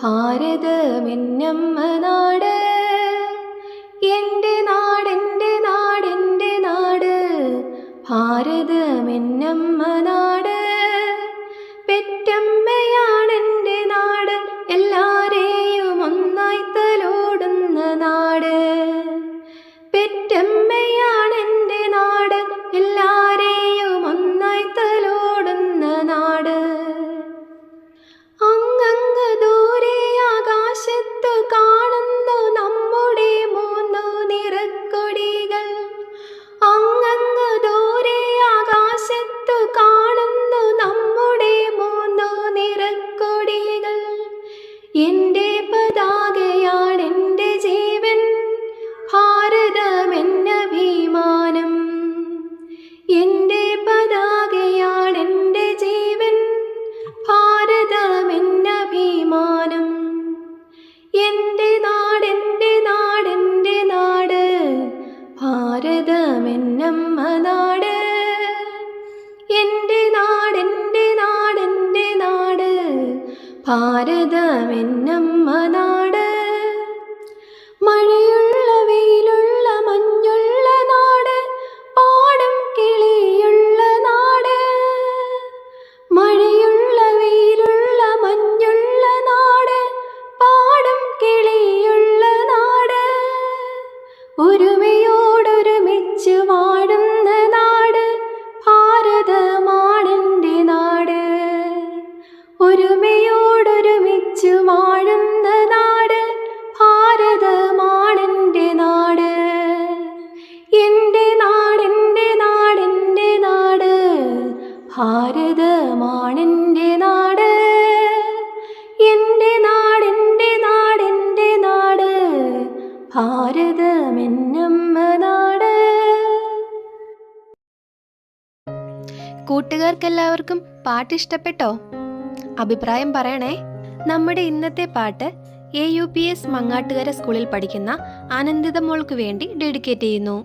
ഭാരതമെന്നമ്മ നാട്, എൻ്റെ നാടെൻ്റെ നാടെൻ്റെ നാട്. ഭാരതമെന്നമ്മ നാട്, പെറ്റമ്മയാണെൻ്റെ നാട്, എല്ലാരെയും ഒന്നായി തലോടുന്ന നാട്. പെറ്റമ്മയാണെൻ്റെ നാട്, എല്ലാരെയും ഒന്നായി തലോടുന്ന നാട്. അങ്ങ് ദൂരെ ആകാശത്തു കാണുന്നു നമ്മുടെ മൂന്നു നിറക്കൊടികൾ. അങ്ങ് ദൂരെ ആകാശത്തു കാണുന്നു നമ്മുടെ മൂന്നു നിറക്കൊടികൾ. എൻ്റെ പതാകയാണെൻ്റെ ജീവൻ, ഭാരതമെന്നഭിമാനം. എൻ്റെ പതാകയാണെൻ്റെ ജീവൻ, ഭാരതമെന്നഭിമാനം. എൻ്റെ നാടെൻ്റെ നാടെൻ്റെ നാട്, ഭാരതമെന്നമ്മ നാട്. എൻ്റെ നാടെൻ്റെ നാടെൻ്റെ നാട്, ഭാരതമെന്നമ്മ നാട്. മഴയുള്ള വെയിലുള്ള മഞ്ഞുള്ള നാട്, പാടം കിളിയുള്ള നാട്. മഴയുള്ള വെയിലുള്ള മഞ്ഞുള്ള നാട്, പാടം കിളിയുള്ള നാട്. ഒരുമയോടൊരുമിച്ച് വാഴുന്ന നാട്, ഭാരതമാണെൻ്റെ നാട്. ഒരുമയോടൊരുമിച്ച് വാഴുന്ന നാട്, ഭാരതമാണെൻ്റെ നാട്. എൻ്റെ നാടെൻ്റെ നാടെൻ്റെ നാട്, ഭാരതമാണെൻ്റെ നാട്. എൻ്റെ നാടെൻ്റെ നാടെൻ്റെ നാട്, ഭാരതമെന്നമ്മ നാട്. കൂട്ടുകാർക്കെല്ലാവർക്കും പാട്ട് ഇഷ്ടപ്പെട്ടോ? അഭിപ്രായം പറയണേ. നമ്മുടെ ഇന്നത്തെ പാട്ട് AUPS മങ്ങാട്ടുകര സ്കൂളിൽ പഠിക്കുന്ന ആനന്ദിത മോൾക്ക് വേണ്ടി ഡെഡിക്കേറ്റ് ചെയ്യുന്നു.